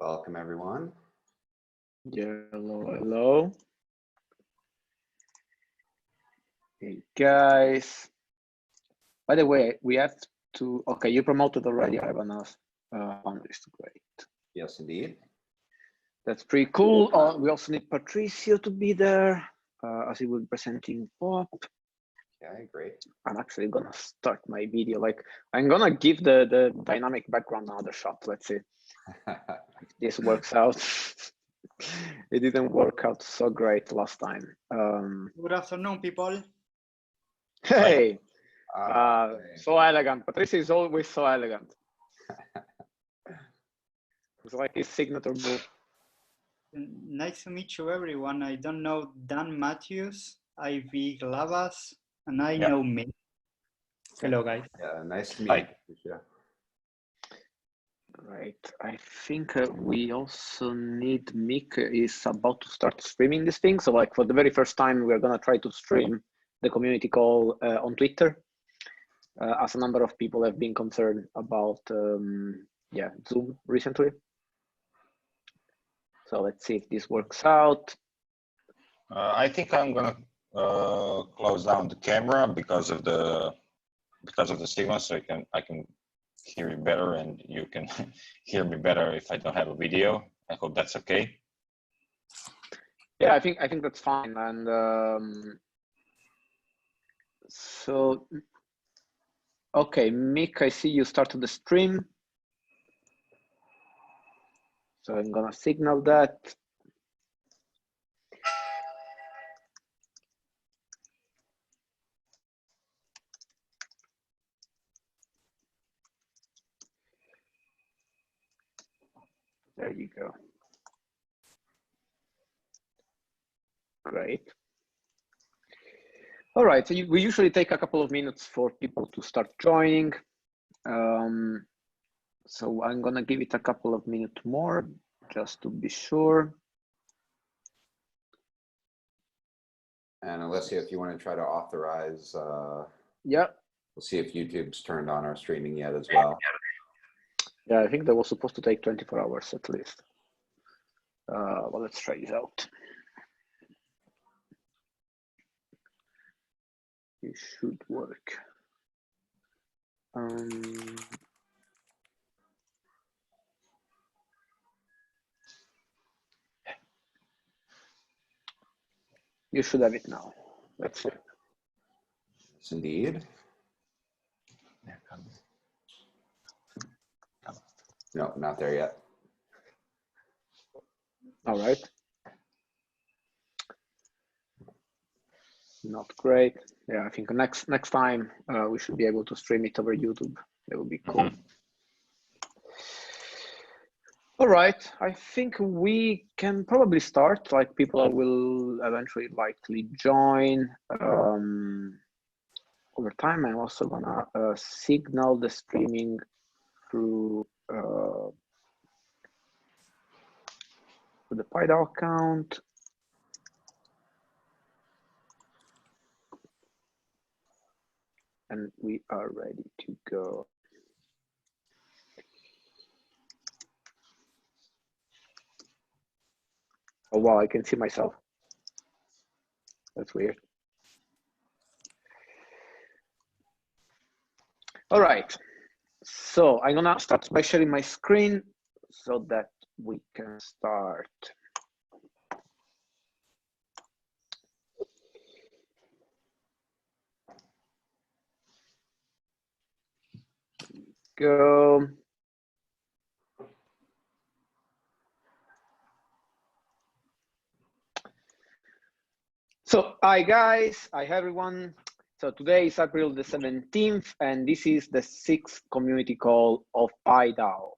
Welcome, everyone. Hello, hello. Hey, guys. By the way, we have to, okay, you promoted already, Ivanos. Panelist, great. Yes, indeed. That's pretty cool. We also need Patricio to be there as he will be presenting POP. Okay, great. I'm actually gonna start my video. Like, I'm gonna give the dynamic background another shot. Let's see if this works out. It didn't work out so great last time. Good afternoon, people. Hey, so elegant. Patricia is always so elegant. It's like his signature move. Nice to meet you, everyone. I don't know Dan Matthews, Ivy Glavas, and I know me. Hello, guys. Yeah, nice to meet you. Right. I think we also need Mick is about to start streaming this thing. So like for the very first time, we're going to try to stream the community call on Twitter, as a number of people have been concerned about Zoom recently. So let's see if this works out. I think I'm gonna close down the camera because of the signal, so I can hear you better, and you can hear me better if I don't have a video. I hope that's okay. Yeah, I think that's fine. And so, okay, Mick, I see you started the stream. So I'm gonna signal that. There you go. Great. All right, so we usually take a couple of minutes for people to start joining. So I'm gonna give it a couple of minutes more just to be sure. And Alessia, if you want to try to authorize, yeah, we'll see if YouTube's turned on our streaming yet as well. Yeah, I think that was supposed to take 24 hours at least. Well, let's try this out. It should work. You should have it now. Let's see. Yes, indeed. No, not there yet. All right. Not great. Yeah, I think next time we should be able to stream it over YouTube. That would be cool. All right, I think we can probably start. Like people will eventually likely join. Over time, I'm also gonna signal the streaming through the PieDAO account. And we are ready to go. Oh, wow, I can see myself. That's weird. All right, so I'm gonna start by sharing my screen so that we can start. Go. So, hi guys, hi everyone. So today is April the 17th, and this is the 6th community call of PieDAO.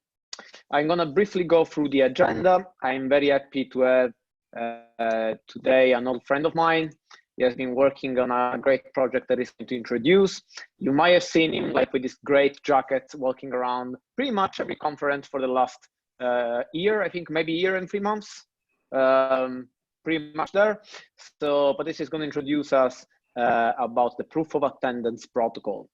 I'm gonna briefly go through the agenda. I'm very happy to have today an old friend of mine. He has been working on a great project that is going to introduce. You might have seen him like with this great jacket walking around pretty much every conference for the last year, I think maybe year and 3 months, pretty much there. So, but this is going to introduce us about the proof of attendance protocol.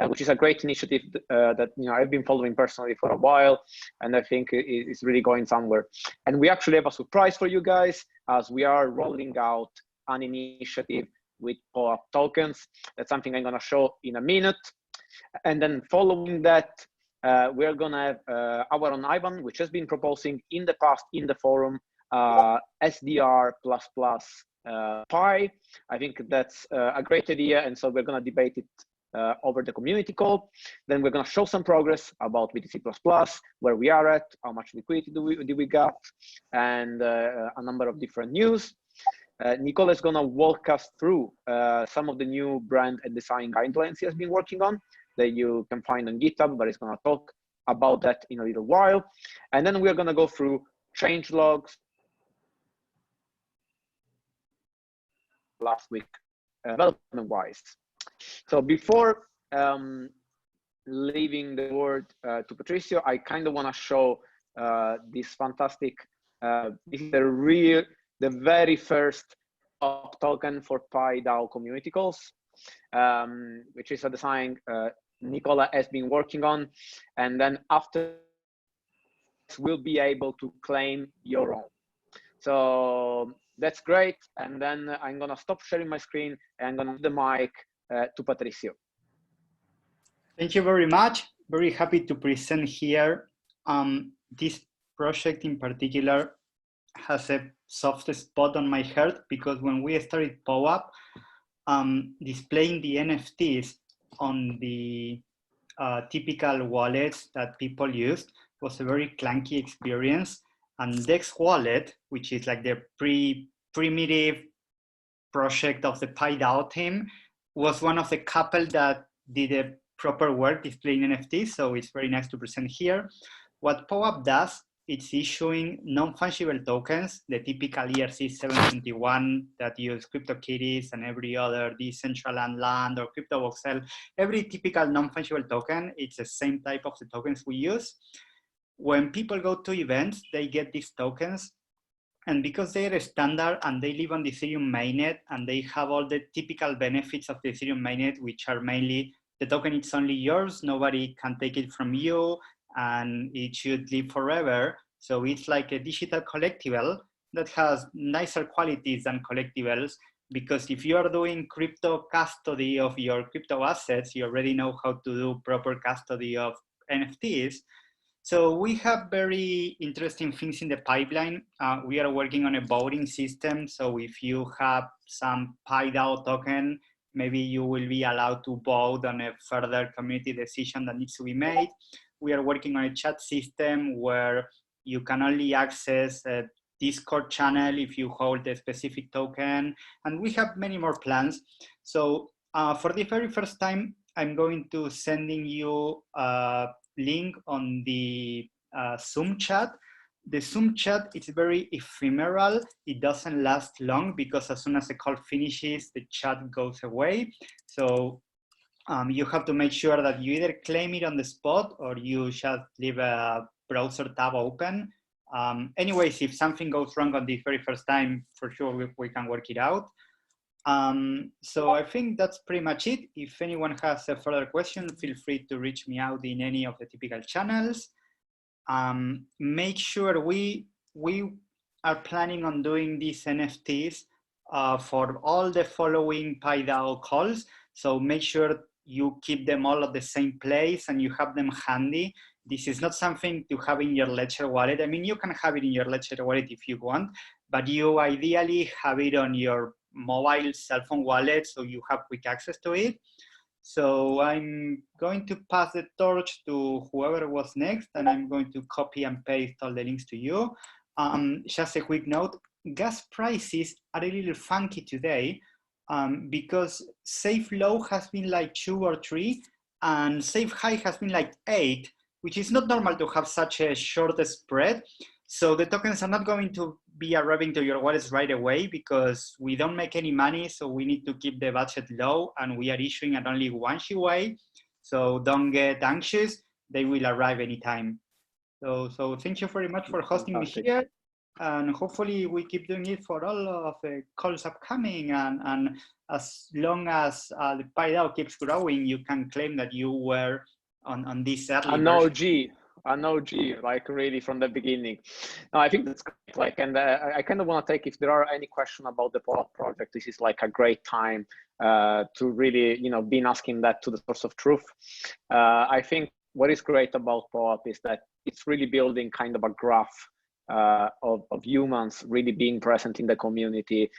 which is a great initiative that I've been following personally for a while, and I think it's really going somewhere. And we actually have a surprise for you guys, as we are rolling out an initiative with POAP tokens. That's something I'm going to show in a minute. And then following that, we're going to have our own Ivan, which has been proposing in the past in the forum SDR++ Pi. I think that's a great idea, and so we're going to debate it over the community call. Then we're going to show some progress about BTC++, where we are at, how much liquidity do we got, and a number of different news. Nicola is going to walk us through some of the new brand and design guidelines he has been working on that you can find on GitHub, but he's going to talk about that in a little while. And then we're going to go through change logs last week, development-wise. So before leaving the word to Patricio, I kind of want to show this fantastic, this is the very first token for PieDAO community calls, which is a design Nicola has been working on, and then after we'll be able to claim your own. So that's great. And then I'm gonna stop sharing my screen and I'm gonna give the mic to Patricio. Thank you very much. Very happy to present here. This project in particular has a soft spot on my heart because when we started POAP, displaying the NFTs on the typical wallets that people used was a very clunky experience. And Dex Wallet, which is like the primitive project of the PieDAO team, was one of the couple that did a proper work displaying NFTs. So it's very nice to present here. What POAP does, it's issuing non-fungible tokens, the typical ERC-721 that use CryptoKitties and every other Decentraland Land or CryptoVoxel. Every typical non-fungible token, it's the same type of the tokens we use. When people go to events, they get these tokens. And because they are standard and they live on the Ethereum mainnet and they have all the typical benefits of the Ethereum mainnet, which are mainly the token is only yours, nobody can take it from you, and it should live forever. So it's like a digital collectible that has nicer qualities than collectibles, because if you are doing crypto custody of your crypto assets, you already know how to do proper custody of NFTs. So we have very interesting things in the pipeline. We are working on a voting system. So if you have some PieDAO token, maybe you will be allowed to vote on a further community decision that needs to be made. We are working on a chat system where you can only access a Discord channel if you hold a specific token. And we have many more plans. So for the very first time, I'm going to sending you a link on the Zoom chat. The Zoom chat is very ephemeral. It doesn't last long because as soon as the call finishes, the chat goes away. So you have to make sure that you either claim it on the spot or you just leave a browser tab open. Anyways, if something goes wrong on the very first time, for sure we can work it out. So I think that's pretty much it. If anyone has a further question, feel free to reach me out in any of the typical channels. Make sure we are planning on doing these NFTs for all the following PieDAO calls. So make sure you keep them all at the same place and you have them handy. This is not something to have in your Ledger wallet. I mean, you can have it in your Ledger wallet if you want, but you ideally have it on your mobile cell phone wallet so you have quick access to it. So I'm going to pass the torch to whoever was next, and I'm going to copy and paste all the links to you. Just a quick note, gas prices are a little funky today because safe low has been like 2 or 3 and safe high has been like 8, which is not normal to have such a short spread. So the tokens are not going to be arriving to your wallets right away because we don't make any money. So we need to keep the budget low and we are issuing at only 1 SHIWei. So don't get anxious. They will arrive anytime. So thank you very much for hosting me here. And hopefully we keep doing it for all of the calls upcoming. And as long as the PieDAO keeps growing, you can claim that you were on this early version. An OG, like really from the beginning. No, I think that's great. Like, and I kind of want to take, if there are any question about the POAP project, this is like a great time to really, you know, been asking that to the source of truth. I think what is great about POAP is that it's really building kind of a graph of humans really being present in the community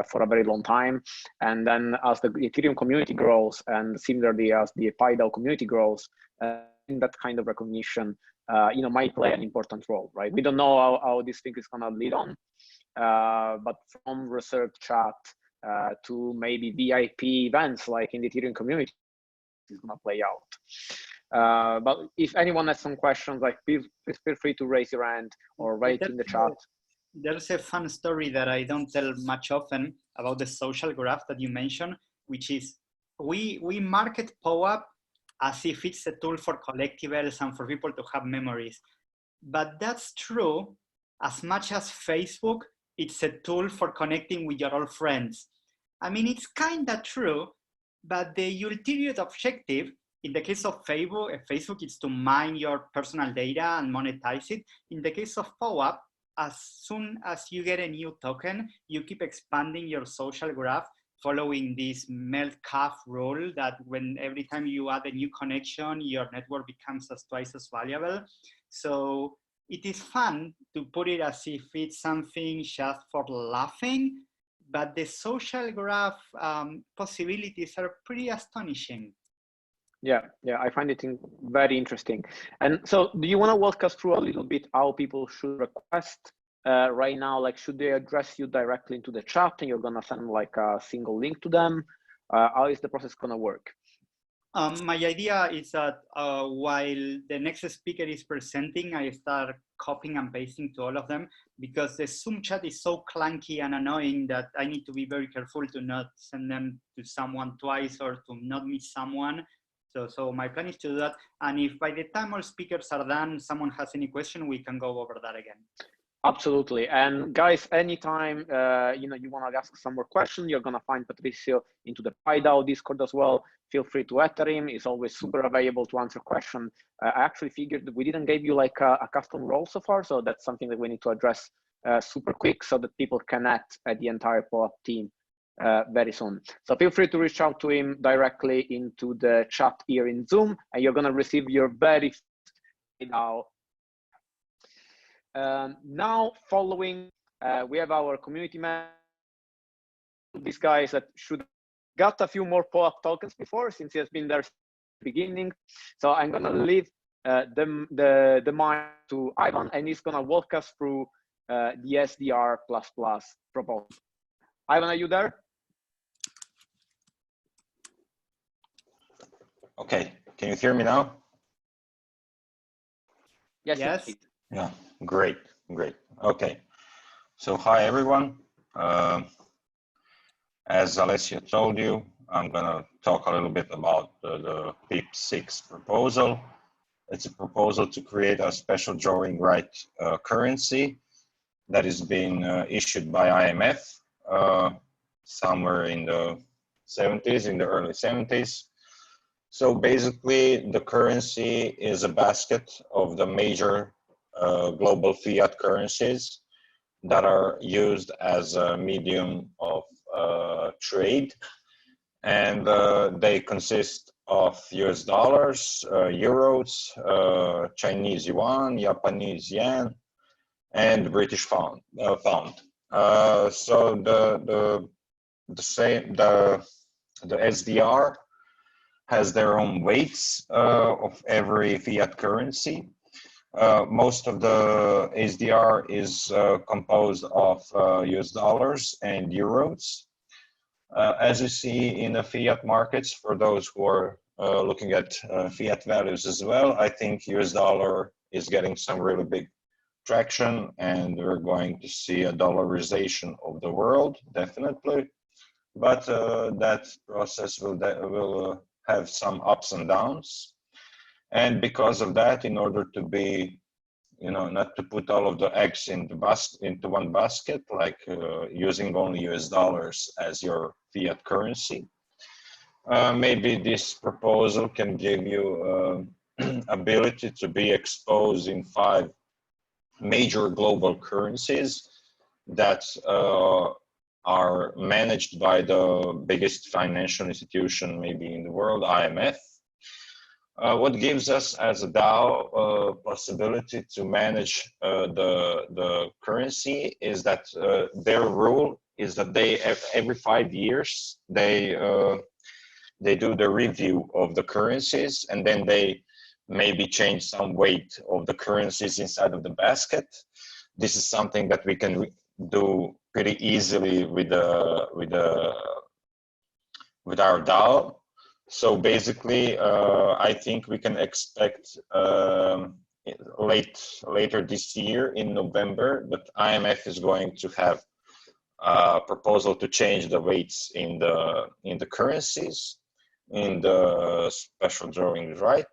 for a very long time. And then as the Ethereum community grows, and similarly as the PieDAO community grows, that kind of recognition, you know, might play an important role, right? We don't know how this thing is gonna lead on, but from research chat to maybe VIP events like in the Ethereum community, is gonna play out. But if anyone has some questions, like please feel free to raise your hand or write in the chat. There's a fun story that I don't tell much often about the social graph that you mentioned, which is we market POAP as if it's a tool for collectibles and for people to have memories. But that's true as much as Facebook, it's a tool for connecting with your old friends. I mean, it's kind of true, but the ulterior objective, in the case of Facebook, is to mine your personal data and monetize it. In the case of POAP, as soon as you get a new token, you keep expanding your social graph, following this Metcalfe rule that when every time you add a new connection, your network becomes twice as valuable. So it is fun to put it as if it's something just for laughing, but the social graph possibilities are pretty astonishing. Yeah, I find it very interesting. And so do you want to walk us through a little bit how people should request right now? Like, should they address you directly into the chat and you're going to send like a single link to them? How is the process going to work? My idea is that while the next speaker is presenting, I start copying and pasting to all of them, because the Zoom chat is so clunky and annoying that I need to be very careful to not send them to someone twice or to not miss someone. So my plan is to do that. And if by the time all speakers are done, someone has any question, we can go over that again. Absolutely. And guys, anytime you know, you want to ask some more questions, you're going to find Patricio into the PieDAO Discord as well. Feel free to enter him. He's always super available to answer questions. I actually figured that we didn't give you like a custom role so far, so that's something that we need to address super quick so that people connect at the entire POAP team very soon. So feel free to reach out to him directly into the chat here in Zoom, and you're going to receive your very first PieDAO. Now following, we have our community manager, these guys that should got a few more POAP tokens before, since he has been there since the beginning. So I'm gonna leave the mic to Ivan, and he's gonna walk us through the SDR++ proposal. Ivan, are you there? Okay, can you hear me now? Yes. Yeah, great. Okay, so hi everyone. As Alessio told you, I'm gonna talk a little bit about the PIP6 proposal. It's a proposal to create a special drawing right currency that is being issued by IMF somewhere in the 70s, in the early 70s. So basically, the currency is a basket of the major global fiat currencies that are used as a medium of trade. And they consist of US dollars, euros, Chinese yuan, Japanese yen, and British pound. So the SDR has their own weights of every fiat currency. Most of the SDR is composed of US dollars and euros. As you see in the fiat markets, for those who are looking at fiat values as well, I think US dollar is getting some really big traction, and we're going to see a dollarization of the world, definitely. But that process will have some ups and downs. And because of that, in order to be not to put all of the eggs into one basket, like using only US dollars as your fiat currency. Maybe this proposal can give you ability to be exposed in 5 major global currencies that are managed by the biggest financial institution maybe in the world, IMF. What gives us as a DAO possibility to manage the currency is that their rule is that they every 5 years they do the review of the currencies, and then they maybe change some weight of the currencies inside of the basket. This is something that we can do pretty easily with our DAO. So basically, I think we can expect later this year in November that IMF is going to have a proposal to change the weights in the currencies, in the special drawing rights.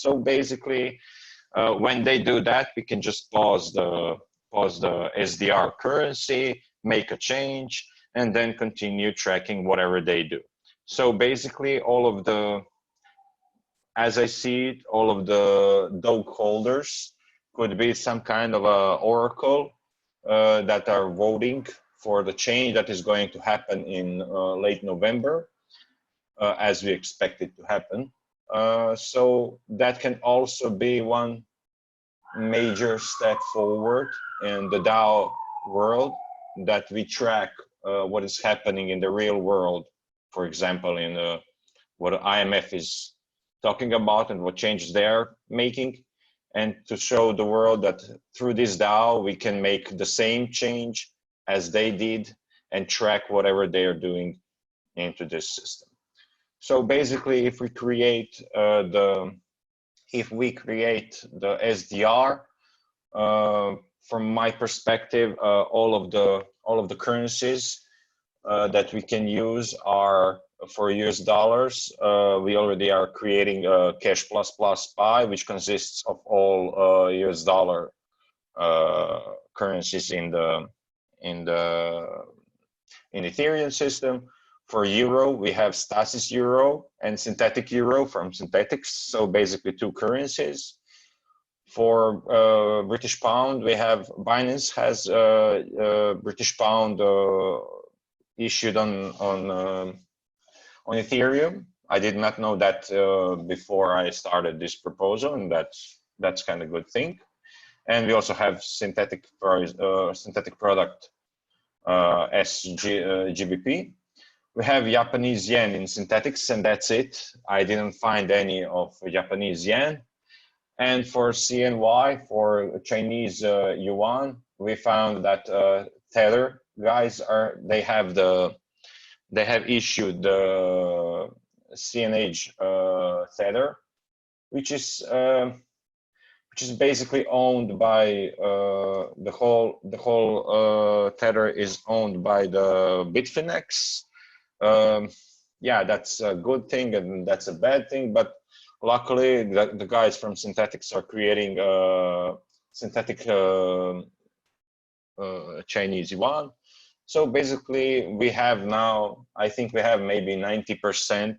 So basically, when they do that, we can just pause the SDR currency, make a change, and then continue tracking whatever they do. So basically, as I see it, all of the dog holders could be some kind of a oracle that are voting for the change that is going to happen in late November, as we expect it to happen. So that can also be one major step forward in the DAO world, that we track what is happening in the real world, for example, in what IMF is talking about and what changes they're making, and to show the world that through this DAO we can make the same change as they did and track whatever they are doing into this system. So basically, if we create the SDR, from my perspective, all of the currencies that we can use are for US dollars. We already are creating Cash plus Pi, which consists of all US dollar currencies in the Ethereum system. For Euro, we have Stasis Euro and Synthetic Euro from Synthetics, so basically 2 currencies. For British Pound, we have Binance has British Pound issued on Ethereum. I did not know that before I started this proposal, and that's kind of good thing. And we also have synthetic product SGBP. We have Japanese yen in synthetics, and that's it. I didn't find any of Japanese yen. And for CNY, for Chinese yuan, we found that Tether guys they have issued the CNH Tether, which is basically owned by the whole Tether is owned by the Bitfinex. Yeah, that's a good thing and that's a bad thing, but luckily the guys from Synthetics are creating synthetic Chinese yuan. So basically we have now, I think we have maybe 90%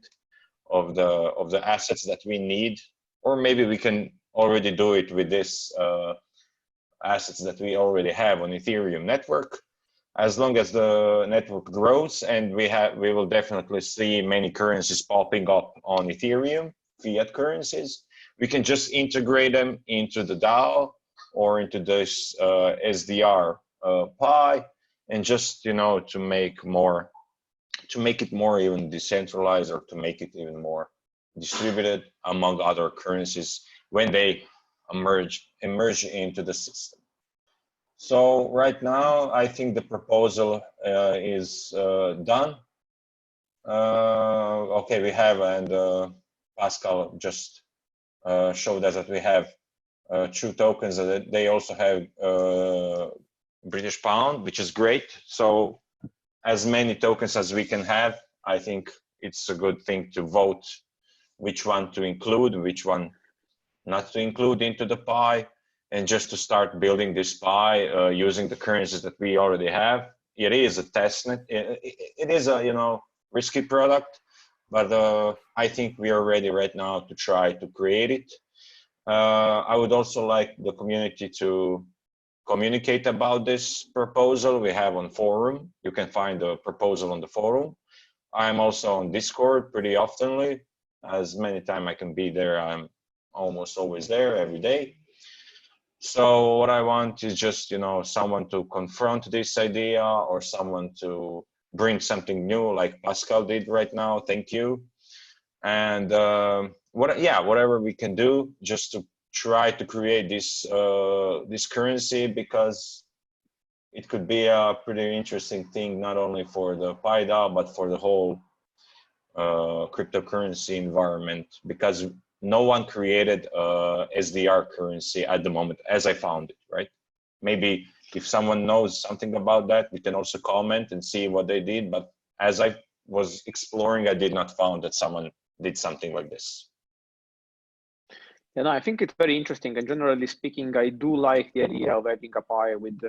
of the assets that we need, or maybe we can already do it with this assets that we already have on Ethereum network. As long as the network grows, and we will definitely see many currencies popping up on Ethereum, fiat currencies, we can just integrate them into the DAO or into this SDR Pi, and just to make it more even decentralized, or to make it even more distributed among other currencies when they emerge into the system. So right now, I think the proposal is done. Okay, we have, and Pascal just showed us that we have 2 tokens. That they also have British Pound, which is great. So as many tokens as we can have, I think it's a good thing to vote which one to include, which one not to include into the pie, and just to start building this pie using the currencies that we already have. It is a testnet. It is a risky product, but I think we are ready right now to try to create it. I would also like the community to communicate about this proposal we have on forum. You can find the proposal on the forum. I'm also on Discord pretty oftenly. As many times I can be there, I'm almost always there every day. So what I want is just, someone to confront this idea or someone to bring something new like Pascal did right now. Thank you. And whatever we can do just to try to create this currency, because it could be a pretty interesting thing, not only for the PieDAO, but for the whole cryptocurrency environment, because no one created SDR currency at the moment as I found it, right? Maybe if someone knows something about that, we can also comment and see what they did. But as I was exploring, I did not found that someone did something like this. Yeah, no, I think it's very interesting, and generally speaking, I do like the idea of having a pie with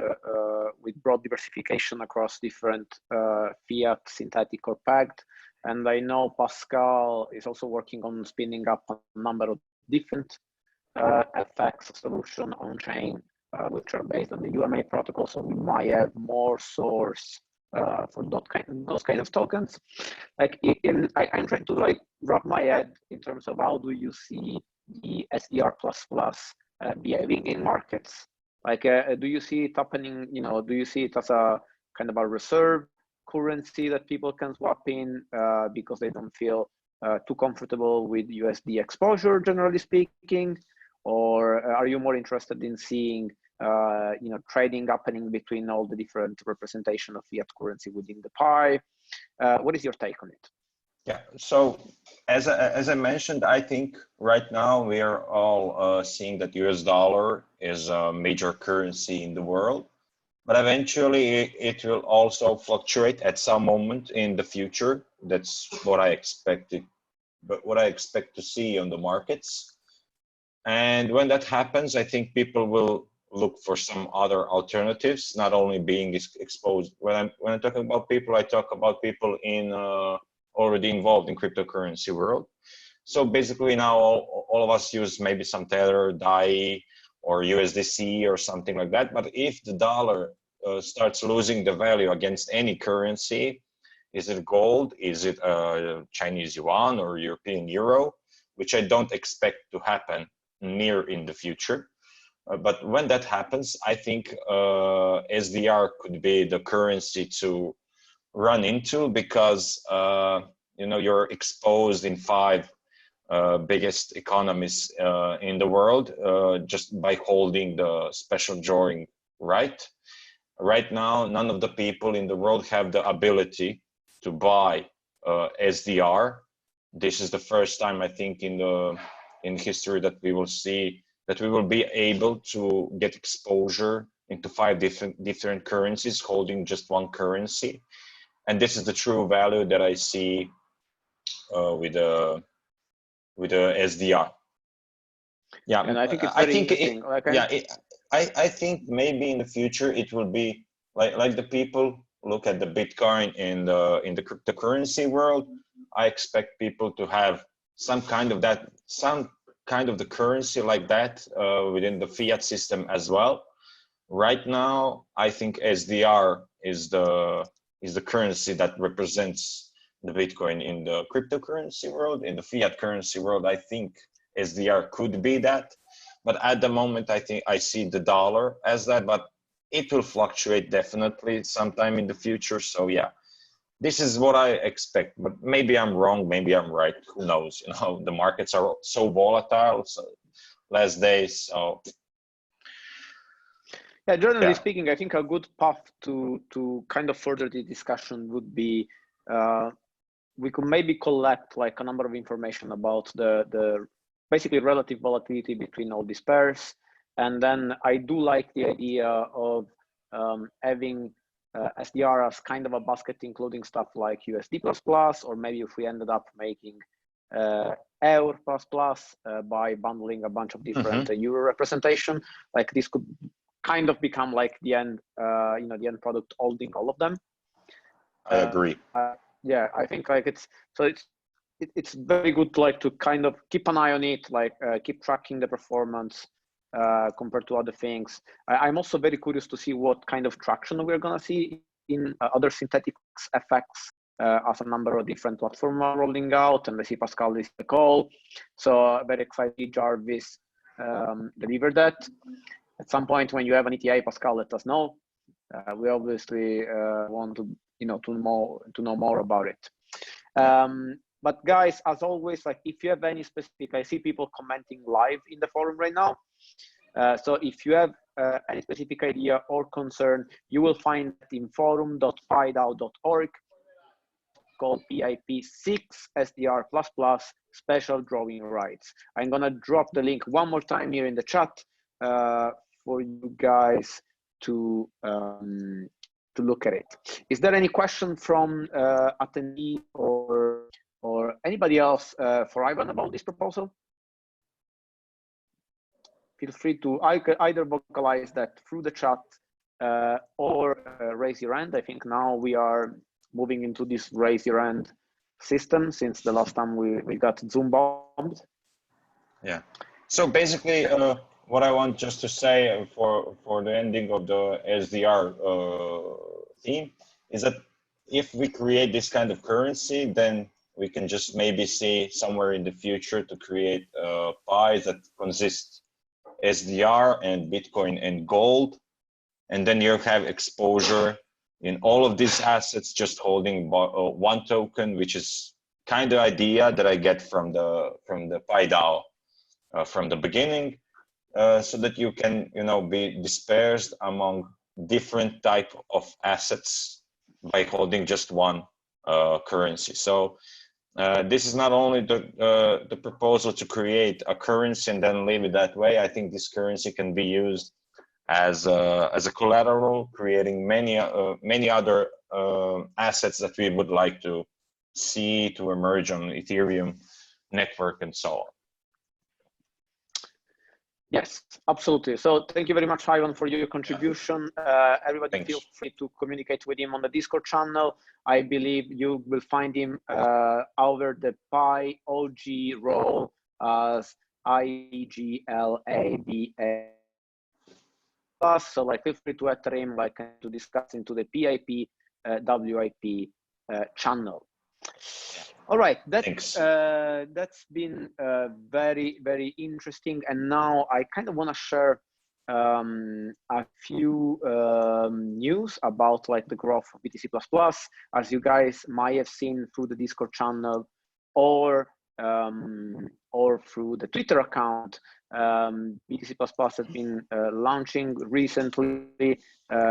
broad diversification across different fiat, synthetic, or pegged. And I know Pascal is also working on spinning up a number of different FX solution on chain, which are based on the UMA protocol. So we might have more source for those kind of tokens. Like I'm trying to wrap my head in terms of how do you see the SDR++ behaving in markets? Do you see it happening? Do you see it as a kind of a reserve currency that people can swap in because they don't feel too comfortable with USD exposure, generally speaking? Or are you more interested in seeing trading happening between all the different representation of fiat currency within the pie? What is your take on it? Yeah, so as I mentioned, I think right now we are all seeing that US dollar is a major currency in the world, but eventually it will also fluctuate at some moment in the future. That's what I expected, but what I expect to see on the markets. And when that happens, I think people will look for some other alternatives, not only being exposed. When I'm talking about people, I talk about people in already involved in cryptocurrency world. So basically now all of us use maybe some Tether, DAI, or USDC or something like that. But if the dollar starts losing the value against any currency, is it gold? Is it Chinese yuan or European euro? Which I don't expect to happen near in the future. But when that happens, I think SDR could be the currency to run into, because you're exposed in 5 biggest economies in the world just by holding the special drawing right. Right now, none of the people in the world have the ability to buy SDR. This is the first time, I think, in history that we will see that we will be able to get exposure into 5 different currencies holding just one currency. And this is the true value that I see with the SDR. Yeah, and I think it's very interesting. I think maybe in the future it will be like the people look at the Bitcoin in the cryptocurrency world. I expect people to have some kind of the currency like that within the fiat system as well. Right now, I think SDR is the currency that represents the Bitcoin in the cryptocurrency world. In the fiat currency world, I think SDR could be that. But at the moment, I think I see the dollar as that, but it will fluctuate definitely sometime in the future. So yeah, this is what I expect, but maybe I'm wrong, maybe I'm right, who knows? The markets are so volatile, so last days, so. Yeah, generally speaking, I think a good path to kind of further the discussion would be we could maybe collect like a number of information about the basically relative volatility between all these pairs. And then I do like the idea of having SDR as kind of a basket, including stuff like USD++, or maybe if we ended up making EUR++ by bundling a bunch of different euro representation. Like this could kind of become like the end, the end product holding all of them. I agree. Yeah, I think like it's very good like to kind of keep an eye on it, like keep tracking the performance compared to other things. I'm also very curious to see what kind of traction we're gonna see in other synthetic effects as a number of different platforms are rolling out, and I see Pascal is the call. So very excited Jarvis delivered that. At some point when you have an ETA, Pascal, let us know. We obviously want to to know more about it. But guys, as always, like if you have any specific, I see people commenting live in the forum right now. So if you have any specific idea or concern, you will find it in forum.piedao.org called PIP6 SDR++ special drawing rights. I'm gonna drop the link one more time here in the chat for you guys to look at it. Is there any question from attendee or anybody else for Ivan about this proposal? Feel free to either vocalize that through the chat or raise your hand. I think now we are moving into this raise your hand system since the last time we got Zoom bombed. Yeah. So basically, what I want just to say for the ending of the SDR theme is that if we create this kind of currency, then we can just maybe see somewhere in the future to create pies that consist SDR and Bitcoin and gold, and then you have exposure in all of these assets just holding one token, which is kind of idea that I get from the PieDAO from the beginning, so that you can be dispersed among different type of assets by holding just one currency. So this is not only the proposal to create a currency and then leave it that way. I think this currency can be used as a collateral, creating many other assets that we would like to see to emerge on Ethereum network and so on. Yes, absolutely. So thank you very much, Ivan, for your contribution. Everybody Thanks. Feel free to communicate with him on the Discord channel. I believe you will find him over the Pi OG role as IGLABA+. So like feel free to enter him like to discuss into the PIP WIP channel. All right, that's been very, very interesting. And now I kind of want to share a few news about like the growth of BTC++. As you guys might have seen through the Discord channel or through the Twitter account, BTC++ has been launching recently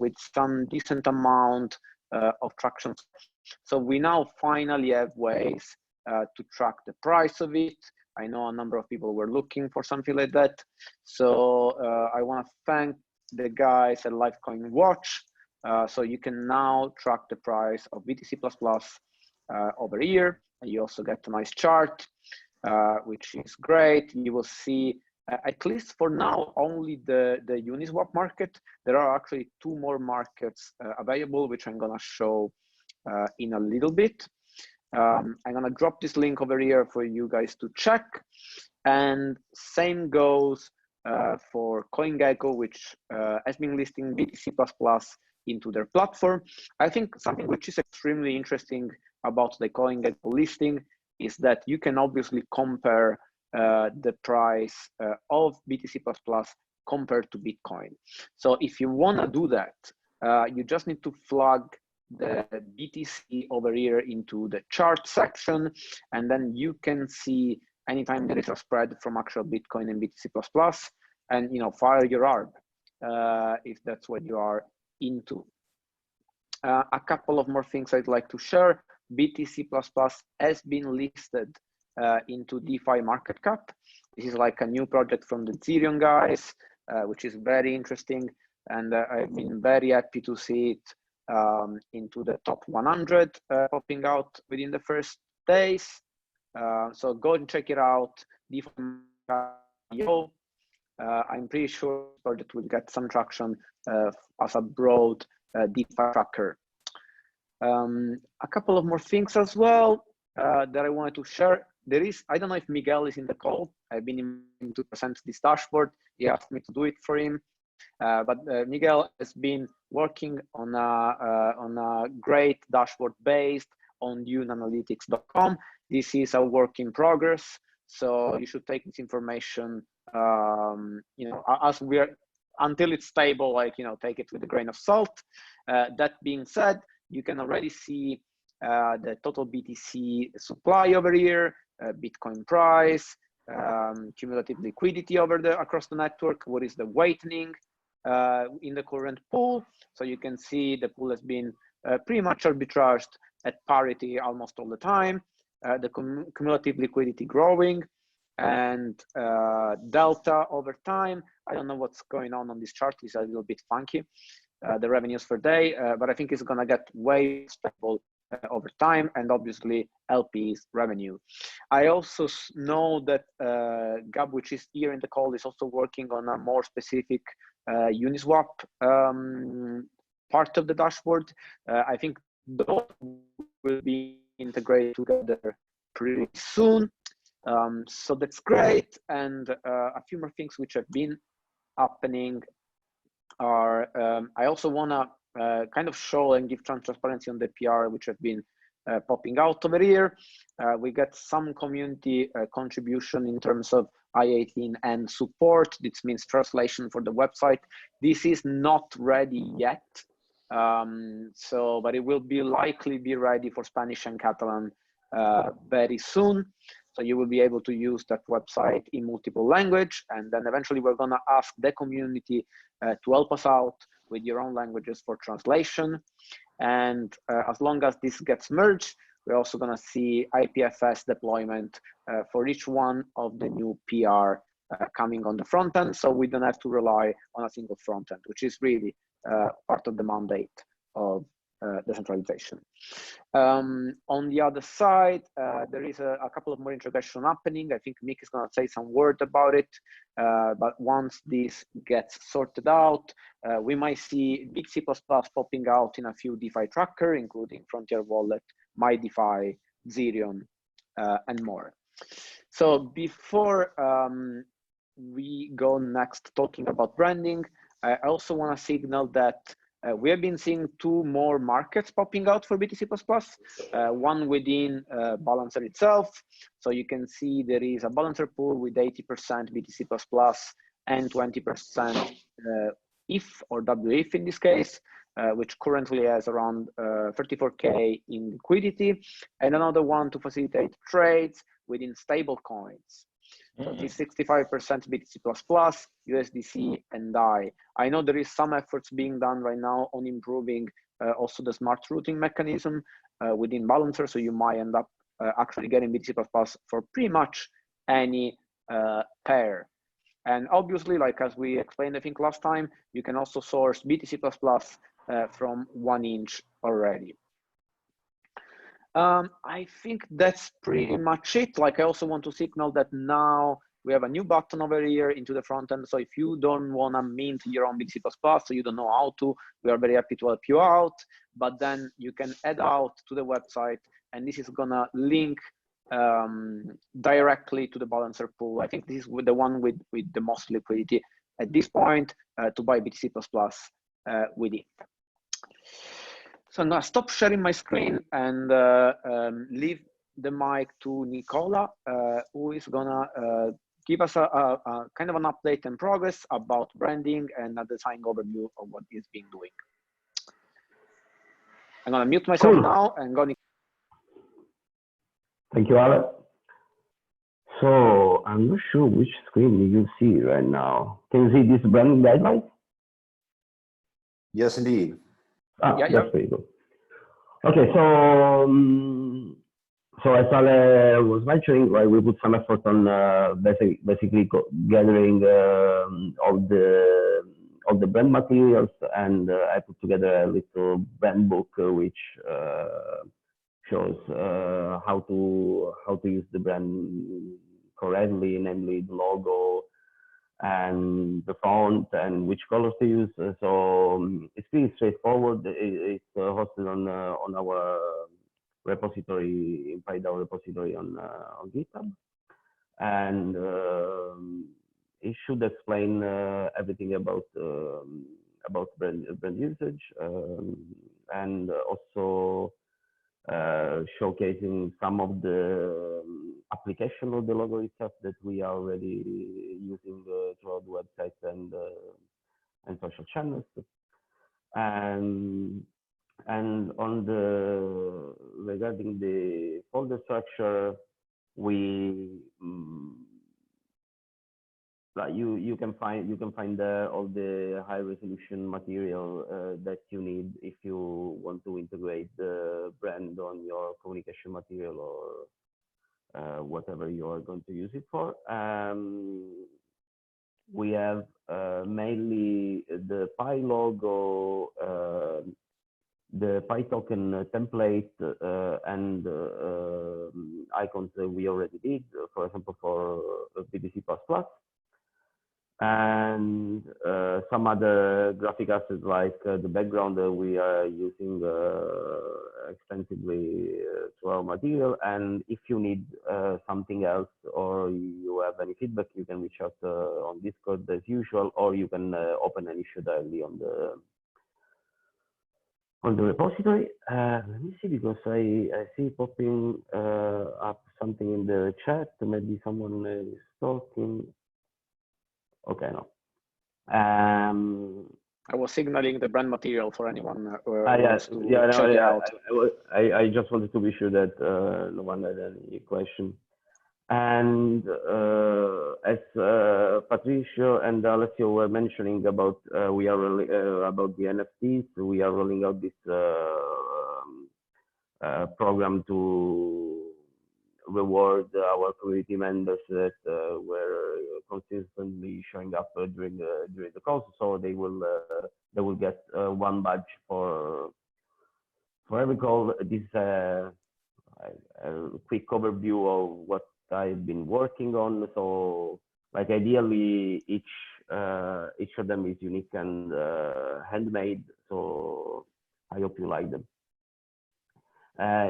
with some decent amount of traction. So we now finally have ways to track the price of it. I know a number of people were looking for something like that. So I want to thank the guys at Litecoin Watch. So you can now track the price of BTC++ over here. And you also get a nice chart, which is great. You will see, at least for now, only the Uniswap market. There are actually two more markets available, which I'm gonna show in a little bit. I'm gonna drop this link over here for you guys to check. And same goes for CoinGecko, which has been listing BTC++ into their platform. I think something which is extremely interesting about the CoinGecko listing is that you can obviously compare the price of BTC++ compared to Bitcoin. So if you wanna do that, you just need to flag the BTC over here into the chart section, and then you can see anytime there is a spread from actual Bitcoin and BTC++, and fire your ARB if that's what you are into. A couple of more things I'd like to share. BTC++ has been listed into DeFi market cap. This is like a new project from the Ethereum guys, which is very interesting, and I've been very happy to see it into the top 100 popping out within the first days. So go and check it out. PieDAO. I'm pretty sure that we'll get some traction as a broad DeFi tracker. A couple of more things as well that I wanted to share. I don't know if Miguel is in the call. I've been in to present this dashboard. He asked me to do it for him. But Miguel has been working on a great dashboard based on duneanalytics.com. This is a work in progress, so you should take this information, as until it's stable, take it with a grain of salt. That being said, you can already see the total BTC supply over here, Bitcoin price, cumulative liquidity across the network, what is the weighting in the current pool. So you can see the pool has been pretty much arbitraged at parity almost all the time. The cumulative liquidity growing, and delta over time. I don't know what's going on this chart. It's a little bit funky, the revenues per day, but I think it's gonna get way stable over time, and obviously LP's revenue. I also know that Gab, which is here in the call, is also working on a more specific Uniswap part of the dashboard. I think those will be integrated together pretty soon. So that's great. And a few more things which have been happening are, I also wanna kind of show and give some transparency on the PR which have been popping out over here. We get some community contribution in terms of I-18 and support. This means translation for the website. This is not ready yet, but it will likely be ready for Spanish and Catalan very soon. So you will be able to use that website in multiple language, and then eventually we're gonna ask the community to help us out with your own languages for translation. And as long as this gets merged, we're also gonna see IPFS deployment for each one of the new PR coming on the front end, so we don't have to rely on a single front end, which is really part of the mandate of decentralization. On the other side, there is a couple of more integration happening. I think Nick is going to say some word about it, but once this gets sorted out, we might see BTC++ popping out in a few DeFi tracker, including Frontier Wallet, MyDeFi, Zerion, and more. So before we go next talking about branding, I also want to signal that we have been seeing two more markets popping out for BTC++, one within Balancer itself. So you can see there is a Balancer pool with 80% BTC++ and 20% ETH or WETH in this case, which currently has around 34K in liquidity, and another one to facilitate trades within stable coins. So this 65% BTC++, USDC, and DAI. I know there is some efforts being done right now on improving also the smart routing mechanism within Balancer, so you might end up actually getting BTC++ for pretty much any pair. And obviously, like as we explained, I think last time, you can also source BTC++ from 1inch already. I think that's pretty much it. Like, I also want to signal that now we have a new button over here into the front end. So if you don't want to mint your own BTC++, so you don't know how to, we are very happy to help you out. But then you can add out to the website, and this is gonna link directly to the Balancer pool. I think this is the one with the most liquidity at this point to buy BTC++ with it. So I'm gonna stop sharing my screen and leave the mic to Nicola, who is gonna give us a kind of an update and progress about branding and a design overview of what he's been doing. I'm gonna mute myself now and go. Thank you, Alex. So I'm not sure which screen you see right now. Can you see this branding guidelines? Yes, indeed. Ah, Yeah, that's very good. Okay, so as Ale was mentioning, right, we put some effort on basically gathering all the brand materials, and I put together a little brand book which shows how to use the brand correctly, namely the logo and the font and which colors to use. So it's pretty straightforward. It's hosted on our repository, PieDAO repository on GitHub, and it should explain everything about brand usage, and also showcasing some of the application of the logo itself that we are already using throughout the website and social channels. And on the regarding the folder structure, we you can find there all the high resolution material that you need if you want to integrate the brand on your communication material or whatever you are going to use it for. We have mainly the Pi logo, the Pi token template, and icons that we already did, for example, for BTC++. And some other graphic assets like the background that we are using extensively through our material. And if you need something else or you have any feedback, you can reach out on Discord as usual, or you can open an issue directly on the repository. Let me see, because I see popping up something in the chat. Maybe someone is talking. Okay, no. I was signaling the brand material for anyone who Yes, wants to yeah, check it out. I just wanted to be sure that no one had any question. And as Patricio and Alessio were mentioning about we are really, about the NFTs, we are rolling out this program to reward our community members that were consistently showing up during the course. So they will get one badge for every call. This is a quick overview of what I've been working on. So like ideally each of them is unique and handmade. So I hope you like them.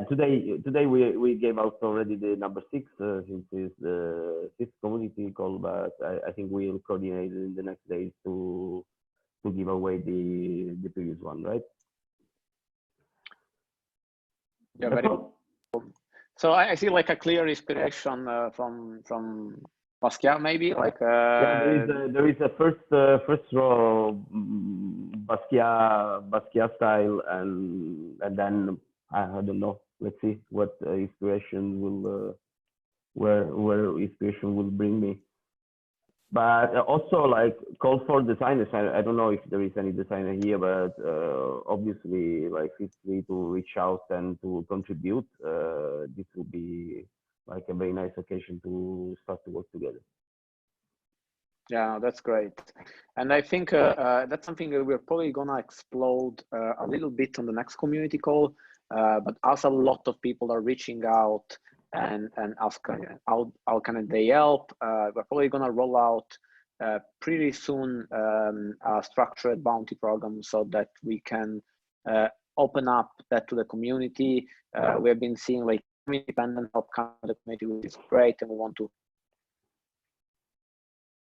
Today we gave out already the number 6 since it's the 6th community call, but I think we'll coordinate in the next days to give away the previous one, right? Yeah, very cool. So I see like a clear inspiration from Basquiat, maybe like. Yeah, there is a first row Basquiat style, and then I don't know. Let's see what inspiration will where inspiration will bring me. But also like call for designers. I don't know if there is any designer here, but obviously like feel free to reach out and to contribute. This will be like a very nice occasion to start to work together. Yeah, that's great. And I think that's something that we're probably gonna explode a little bit on the next community call. But as a lot of people are reaching out and asking how can they help, we're probably gonna roll out pretty soon a structured bounty program so that we can open up that to the community. We have been seeing like independent help come to the community, which is great, and we want to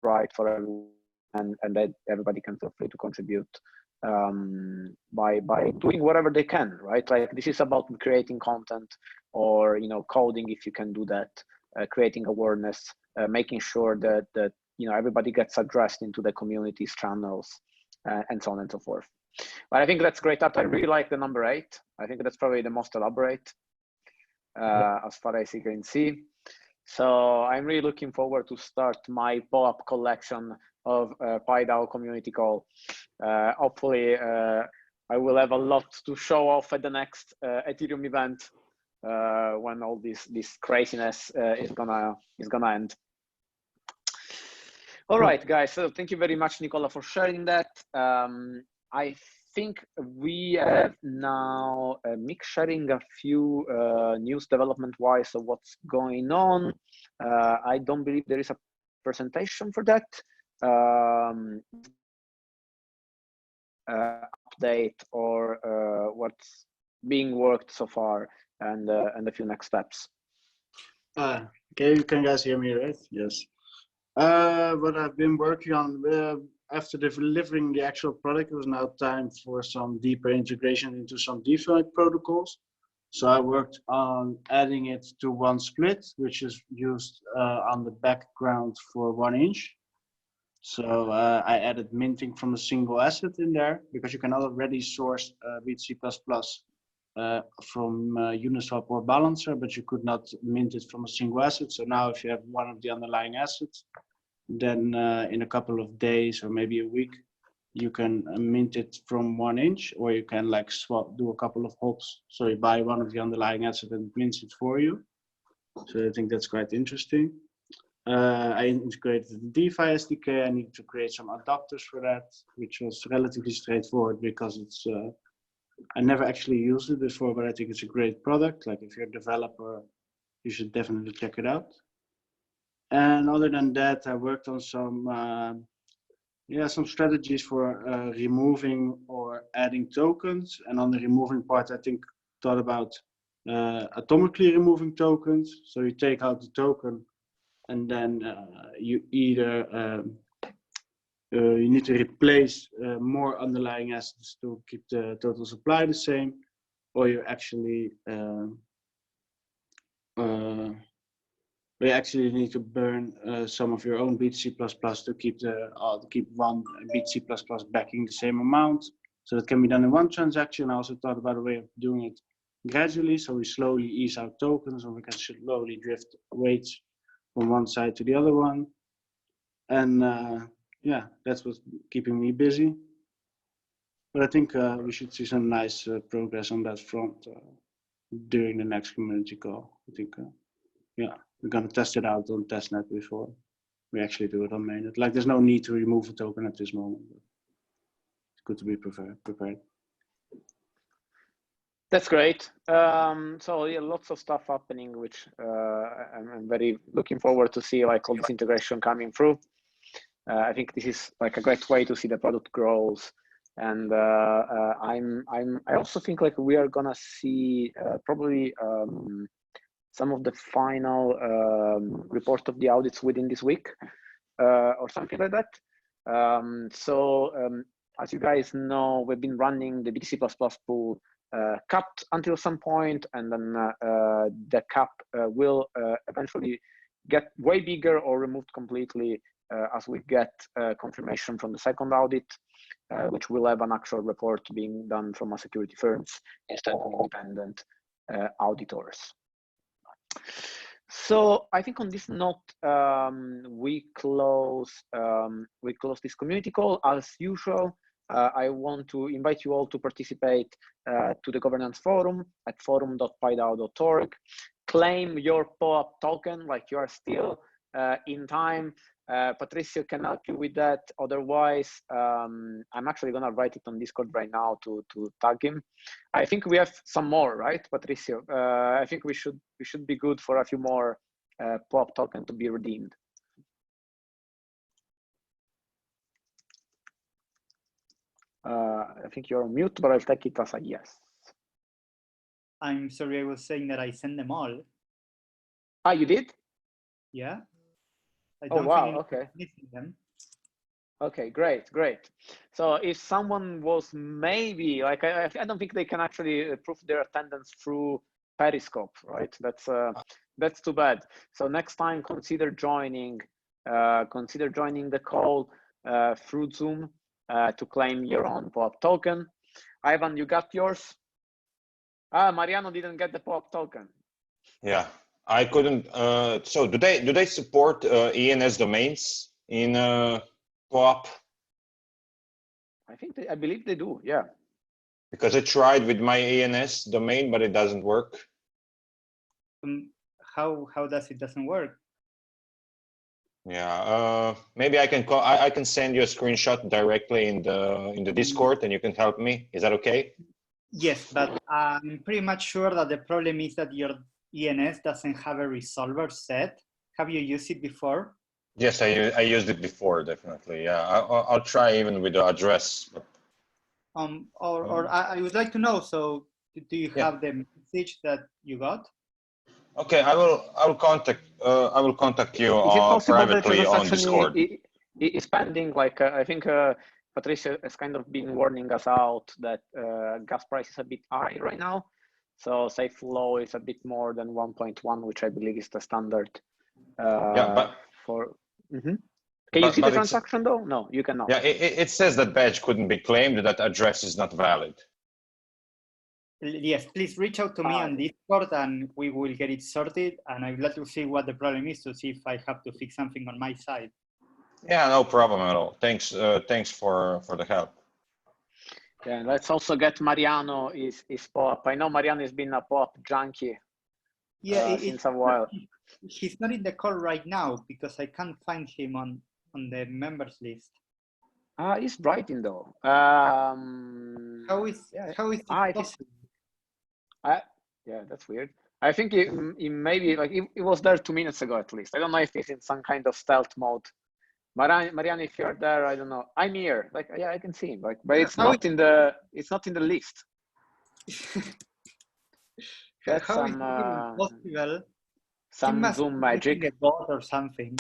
right for everyone, and that everybody can feel free to contribute by doing whatever they can, right? Like this is about creating content or coding if you can do that, creating awareness, making sure that everybody gets addressed into the community's channels, and so on and so forth. But I think that's great. I really like the number 8. I think that's probably the most elaborate as far as you can see. So I'm really looking forward to start my pop-up collection of PieDAO community call. Hopefully, I will have a lot to show off at the next Ethereum event when all this craziness is gonna end. All right, guys. So thank you very much, Nicola, for sharing that. I think we have now Mick sharing a few news development-wise of what's going on. I don't believe there is a presentation for that. Update or what's being worked so far and a few next steps. Okay, you can guys hear me, right? Yes. What I've been working on after delivering the actual product, it was now time for some deeper integration into some DeFi protocols. So I worked on adding it to one split, which is used on the background for 1 inch. So I added minting from a single asset in there because you can already source BTC++ from Uniswap or Balancer, but you could not mint it from a single asset. So now if you have one of the underlying assets, then in a couple of days or maybe a week, you can mint it from 1 inch, or you can like swap, do a couple of hops. So you buy one of the underlying assets and it mints it for you. So I think that's quite interesting. I integrated the DeFi SDK. I needed to create some adapters for that, which was relatively straightforward because it's, I never actually used it before, but I think it's a great product. Like if you're a developer, you should definitely check it out. And other than that, I worked on some, some strategies for removing or adding tokens. And on the removing part, I think thought about atomically removing tokens. So you take out the token, and then you either you need to replace more underlying assets to keep the total supply the same, or you actually need to burn some of your own BTC++ to keep one BTC++ backing the same amount. So that can be done in one transaction. I also thought about a way of doing it gradually, so we slowly ease out tokens, or we can slowly drift weights from one side to the other one. And yeah, that's what's keeping me busy. But I think we should see some nice progress on that front during the next community call. I think, yeah, we're gonna test it out on testnet before we actually do it on mainnet. Like, there's no need to remove a token at this moment. It's good to be prepared. That's great. So yeah, lots of stuff happening, which I'm very looking forward to see, like all this integration coming through. I think this is like a great way to see the product grows, and I also think like we are gonna see probably some of the final report of the audits within this week or something like that. As you guys know, we've been running the BTC++ pool capped until some point, and then the cap will eventually get way bigger or removed completely as we get confirmation from the second audit, which will have an actual report being done from a security firms instead of independent auditors. So I think on this note, we close this community call as usual. I want to invite you all to participate to the governance forum at forum.piedao.org. Claim your POAP token, like you are still in time. Patricio can help you with that. Otherwise, I'm actually gonna write it on Discord right now to tag him. I think we have some more, right, Patricio? I think we should be good for a few more POAP token to be redeemed. I think you're on mute, but I'll take it as a yes. I'm sorry, I was saying that I sent them all. Ah, you did? Yeah. I Oh, don't wow, think okay. missing them. Okay, great. So if someone was maybe, like, I don't think they can actually prove their attendance through Periscope, right? That's too bad. So next time, consider joining the call through Zoom to claim your own POAP token. Ivan, you got yours? Mariano didn't get the POAP token. Yeah, I couldn't. So do they support ENS domains in POAP? I believe they do. Yeah. Because I tried with my ENS domain, but it doesn't work. How does it doesn't work? Yeah, maybe I can call. I can send you a screenshot directly in the Discord, and you can help me. Is that okay? Yes, but I'm pretty much sure that the problem is that your ENS doesn't have a resolver set. Have you used it before? Yes, I used it before, definitely. Yeah, I'll try even with the address. Or I would like to know. So, do you Yeah. have the message that you got? Okay, I will contact you Is it possible that the privately on transaction Discord. is pending? Like I think Patricia has kind of been warning us out that gas price is a bit high right now. So safe flow is a bit more than 1.1, which I believe is the standard. Yeah, but for. Can you see the but transaction though? No, you cannot. yeah, it says that badge couldn't be claimed. That address is not valid. Yes, please reach out to me on Discord and we will get it sorted. And I'd like to see what the problem is to see if I have to fix something on my side. Yeah, no problem at all. Thanks, thanks for the help. Yeah, let's also get Mariano is POAP. I know Mariano has been a POAP junkie. Yeah, since a while. He's not in the call right now because I can't find him on the members list. He's writing though. How is it possible? Yeah, that's weird. I think he maybe like it was there 2 minutes ago at least. I don't know if he's in some kind of stealth mode. Mariano, if you're there, I don't know. I'm here. Like, yeah, I can see him. Like, but it's not in the list. That's How is it possible? Some Zoom magic. A bot or something.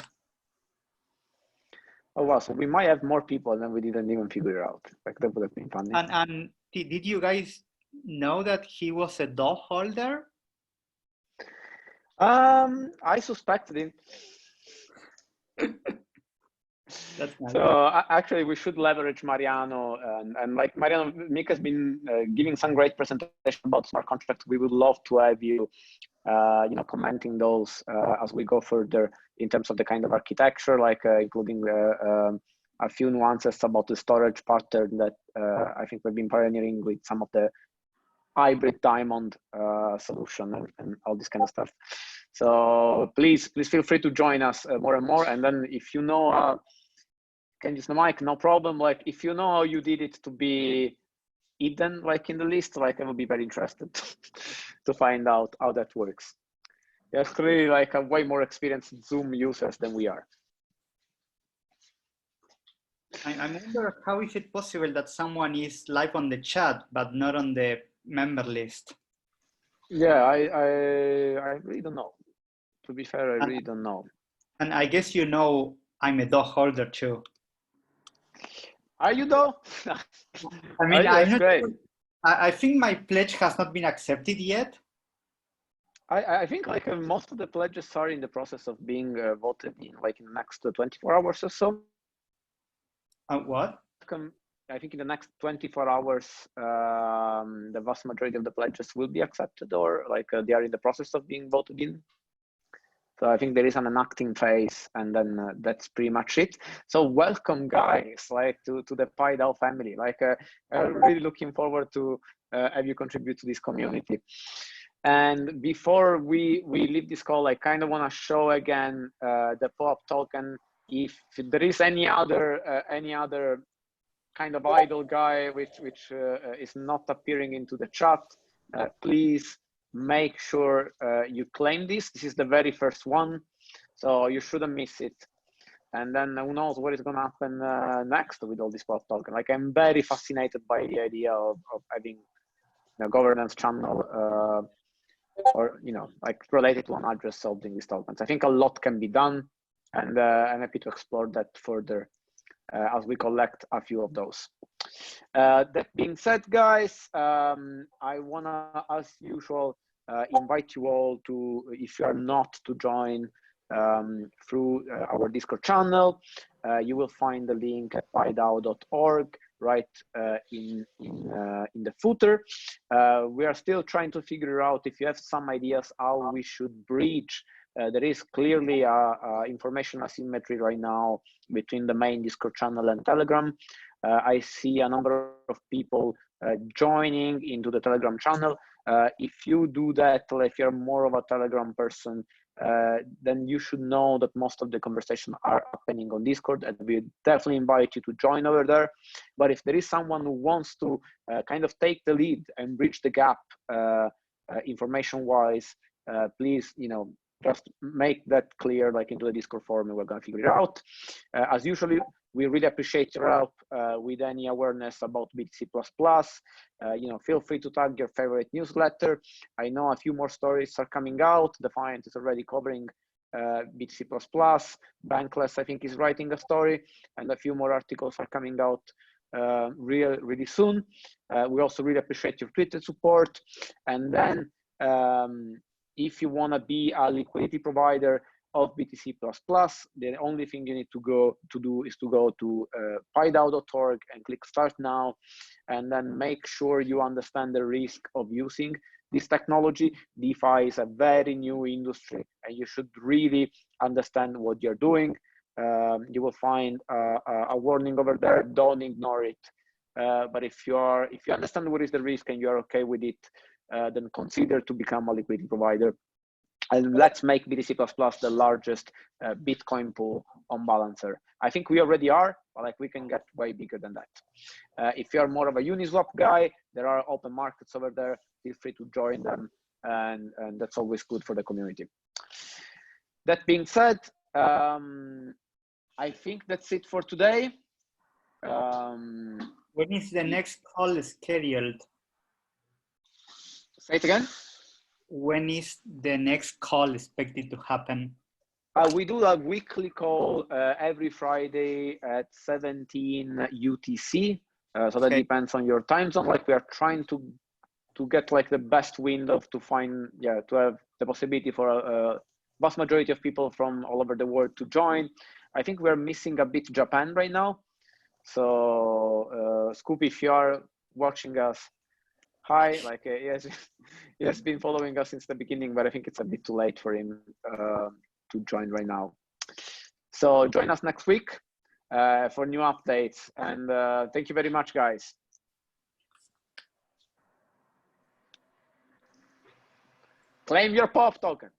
Oh wow! So we might have more people than we didn't even figure out. Like that would have been funny. And did you guys know that he was a DAO holder? I suspected him. That's nice. So actually, we should leverage Mariano and like Mariano, Mika's been giving some great presentation about smart contracts. We would love to have you, commenting those as we go further in terms of the kind of architecture, like including a few nuances about the storage pattern that I think we've been pioneering with some of the hybrid diamond solution and all this kind of stuff. So please feel free to join us more and more. And then if you know, can use the mic, no problem. Like if you know how you did it to be hidden, like in the list, like I would be very interested to find out how that works. There's clearly like a way more experienced Zoom users than we are. I wonder how is it possible that someone is live on the chat but not on the member list? Yeah, I really don't know. To be fair, I really don't know. And I guess you know I'm a DAO holder too. Are you though? I mean, I'm not sure. I think my pledge has not been accepted yet. I think like most of the pledges are in the process of being voted in, like in the next 24 hours or so. What? I think in the next 24 hours, the vast majority of the pledges will be accepted, or like they are in the process of being voted in. So I think there is an enacting phase, and then that's pretty much it. So welcome, guys, like to the PieDAO family. Like I'm really looking forward to have you contribute to this community. And before we leave this call, I kind of want to show again the POAP token. If there is any other kind of idle guy which is not appearing into the chat, please make sure you claim this. This is the very first one, so you shouldn't miss it. And then who knows what is going to happen next with all this POAP token. Like I'm very fascinated by the idea of having a governance channel or like related to an address holding these tokens. I think a lot can be done, and I'm happy to explore that further as we collect a few of those. That being said, guys, I wanna, as usual, invite you all to, if you are not, to join through our Discord channel. You will find the link at piedao.org right in the footer. We are still trying to figure out if you have some ideas how we should bridge. There is clearly information asymmetry right now between the main Discord channel and Telegram. I see a number of people joining into the Telegram channel. If you do that, or if you're more of a Telegram person, then you should know that most of the conversations are happening on Discord, and we definitely invite you to join over there. But if there is someone who wants to kind of take the lead and bridge the gap information-wise, please, just make that clear, like into the Discord forum, and we're going to figure it out. As usually, we really appreciate your help with any awareness about BTC++. Feel free to tag your favorite newsletter. I know a few more stories are coming out. Defiant is already covering BTC++. Bankless, I think, is writing a story, and a few more articles are coming out really soon. We also really appreciate your Twitter support. And then if you want to be a liquidity provider of BTC++, the only thing you need to do is to go to PieDAO.org and click Start Now, and then make sure you understand the risk of using this technology. DeFi is a very new industry, and you should really understand what you're doing. You will find a warning over there. Don't ignore it. But if you understand what is the risk and you're okay with it, then consider to become a liquidity provider. And let's make BTC++ the largest Bitcoin pool on Balancer. I think we already are, but we can get way bigger than that. If you're more of a Uniswap guy, there are open markets over there. Feel free to join them, and that's always good for the community. That being said, I think that's it for today. When is the next call scheduled? Say it again. When is the next call expected to happen? We do a weekly call every Friday at 17 UTC. So that depends on your time zone. We are trying to get the best window to find, to have the possibility for a vast majority of people from all over the world to join. I think we're missing a bit Japan right now. So Scoop, if you are watching us, hi, he has been following us since the beginning, but I think it's a bit too late for him to join right now. So join us next week for new updates, and thank you very much, guys. Claim your POP token.